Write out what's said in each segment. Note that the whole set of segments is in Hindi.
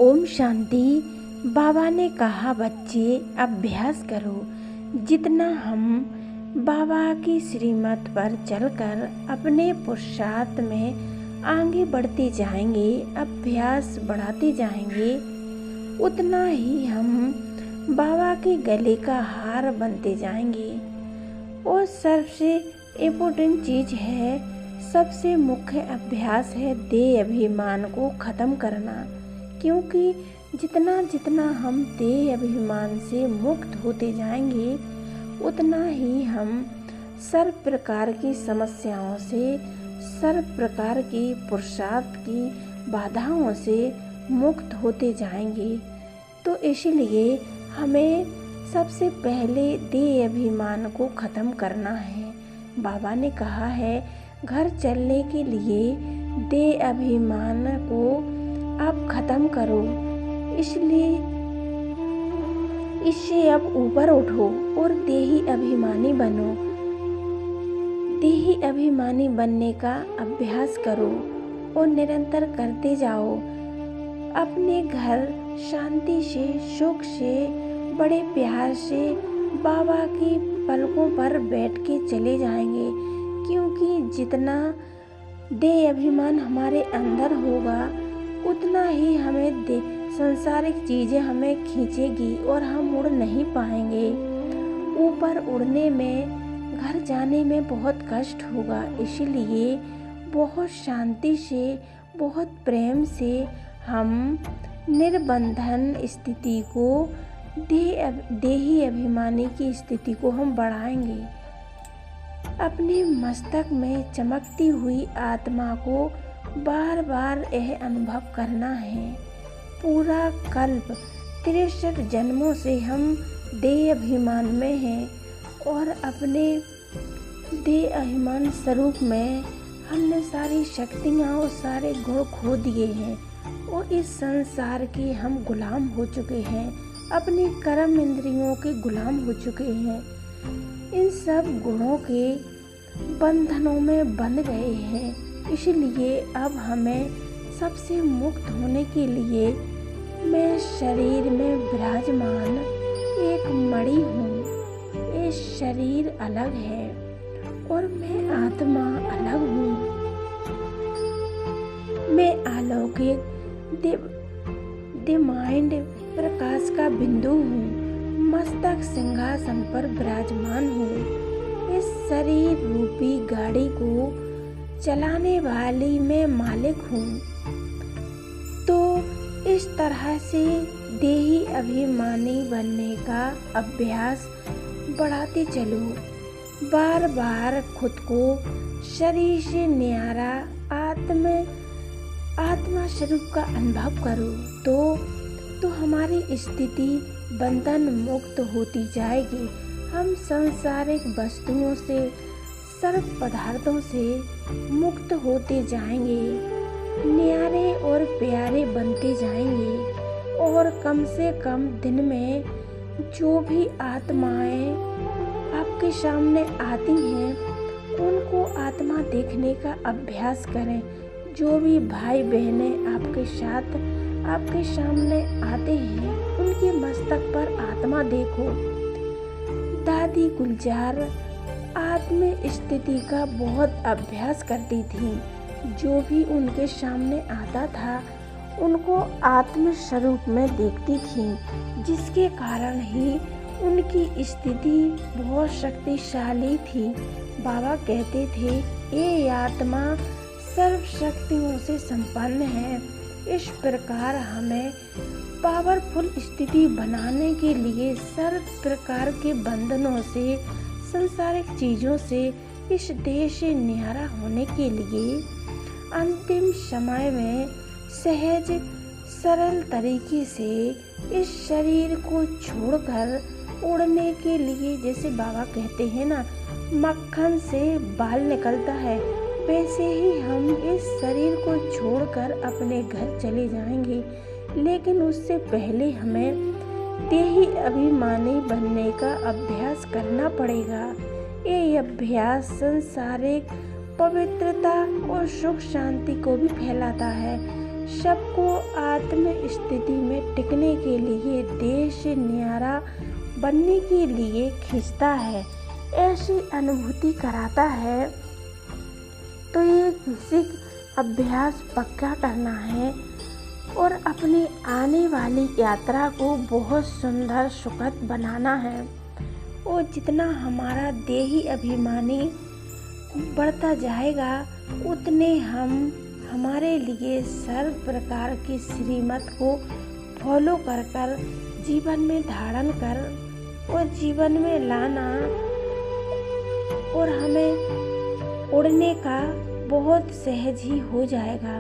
ओम शांति। बाबा ने कहा, बच्चे अभ्यास करो। जितना हम बाबा की श्रीमत पर चलकर अपने पुरुषार्थ में आगे बढ़ते जाएंगे, अभ्यास बढ़ाते जाएंगे, उतना ही हम बाबा के गले का हार बनते जाएंगे। और सबसे इम्पोर्टेंट चीज़ है, सबसे मुख्य अभ्यास है देह अभिमान को ख़त्म करना। क्योंकि जितना जितना हम देह अभिमान से मुक्त होते जाएंगे, उतना ही हम सर्व प्रकार की समस्याओं से, सर्व प्रकार की पुरुषार्थ की बाधाओं से मुक्त होते जाएंगे। तो इसलिए हमें सबसे पहले देह अभिमान को ख़त्म करना है। बाबा ने कहा है, घर चलने के लिए देह अभिमान को अब ख़त्म करो। इसलिए इससे अब ऊपर उठो और देही अभिमानी बनो। देही अभिमानी बनने का अभ्यास करो और निरंतर करते जाओ। अपने घर शांति से, सुख से, बड़े प्यार से बाबा की पलकों पर बैठ के चले जाएंगे। क्योंकि जितना देह अभिमान हमारे अंदर होगा, उतना ही हमें सांसारिक चीज़ें हमें खींचेगी और हम उड़ नहीं पाएंगे। ऊपर उड़ने में, घर जाने में बहुत कष्ट होगा। इसलिए बहुत शांति से, बहुत प्रेम से हम निर्बंधन स्थिति को, देही अभिमानी की स्थिति को हम बढ़ाएंगे। अपने मस्तक में चमकती हुई आत्मा को बार बार यह अनुभव करना है। पूरा कल्प 63 जन्मों से हम देह अभिमान में हैं और अपने देह अभिमान स्वरूप में हमने सारी शक्तियाँ और सारे गुण खो दिए हैं और इस संसार के हम गुलाम हो चुके हैं, अपने कर्म इंद्रियों के गुलाम हो चुके हैं। इन सब गुणों के बंधनों में बंध गए हैं। इसलिए अब हमें सबसे मुक्त होने के लिए, मैं शरीर में विराजमान एक मणि हूँ। ये शरीर अलग है और मैं आत्मा अलग हूँ। मैं अलौकिक दिव्य प्रकाश का बिंदु हूँ। मस्तक सिंहासन पर विराजमान हूँ। इस शरीर रूपी गाड़ी को चलाने वाली मैं मालिक हूँ। तो इस तरह से देही अभिमानी बनने का अभ्यास बढ़ाते चलो। बार बार खुद को शरीर से न्यारा आत्मा स्वरूप का अनुभव करो। तो हमारी स्थिति बंधन मुक्त होती जाएगी। हम सांसारिक वस्तुओं से, सर्व पदार्थों से मुक्त होते जाएंगे, न्यारे और प्यारे बनते जाएंगे। और कम से कम दिन में जो भी आत्माएं आपके सामने आती हैं, उनको आत्मा देखने का अभ्यास करें। जो भी भाई बहनें आपके साथ, आपके सामने आते हैं, उनके मस्तक पर आत्मा देखो। दादी गुलजार आत्म स्थिति का बहुत अभ्यास करती थी। जो भी उनके सामने आता था, उनको आत्म स्वरूप में देखती थी, जिसके कारण ही उनकी स्थिति बहुत शक्तिशाली थी। बाबा कहते थे, ये आत्मा सर्व शक्तियों से संपन्न है। इस प्रकार हमें पावरफुल स्थिति बनाने के लिए सर्व प्रकार के बंधनों से, सांसारिक चीज़ों से, इस देह से न्यारा होने के लिए अंतिम समय में सहज सरल तरीके से इस शरीर को छोड़कर उड़ने के लिए, जैसे बाबा कहते हैं ना, मक्खन से बाल निकलता है, वैसे ही हम इस शरीर को छोड़कर अपने घर चले जाएंगे। लेकिन उससे पहले हमें देही अभिमानी बनने का अभ्यास करना पड़ेगा। ये अभ्यास संसारिक पवित्रता और सुख शांति को भी फैलाता है। सबको आत्म स्थिति में टिकने के लिए, देश से न्यारा बनने के लिए खींचता है, ऐसी अनुभूति कराता है। तो ये बेसिक अभ्यास पक्का करना है और अपनी आने वाली यात्रा को बहुत सुंदर सुखद बनाना है। और जितना हमारा देही अभिमानी बढ़ता जाएगा, उतने हम हमारे लिए सर्व प्रकार की श्रीमत को फॉलो कर कर जीवन में धारण कर और जीवन में लाना, और हमें उड़ने का बहुत सहज ही हो जाएगा।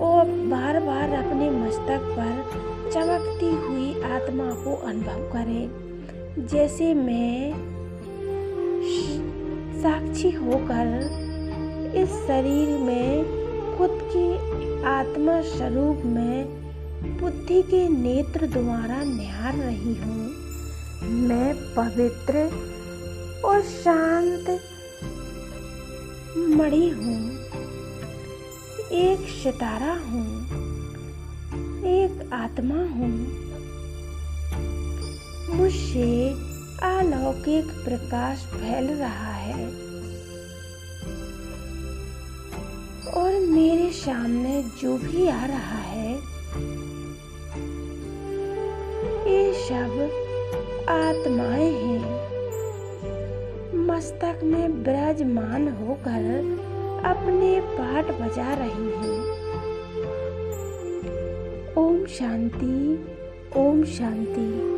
और बार बार अपने मस्तक पर चमकती हुई आत्मा को अनुभव करें, जैसे मैं साक्षी होकर इस शरीर में खुद के आत्मा स्वरूप में बुद्धि के नेत्र द्वारा निहार रही हूँ। मैं पवित्र और शांत मणि हूँ, एक सितारा हूँ, एक आत्मा हूँ। मुझसे अलौकिक प्रकाश फैल रहा है और मेरे सामने जो भी आ रहा है, ये सब आत्माएं हैं, मस्तक में विराजमान होकर अपने पाठ बजा रही हैं। ओम शांति, ओम शांति।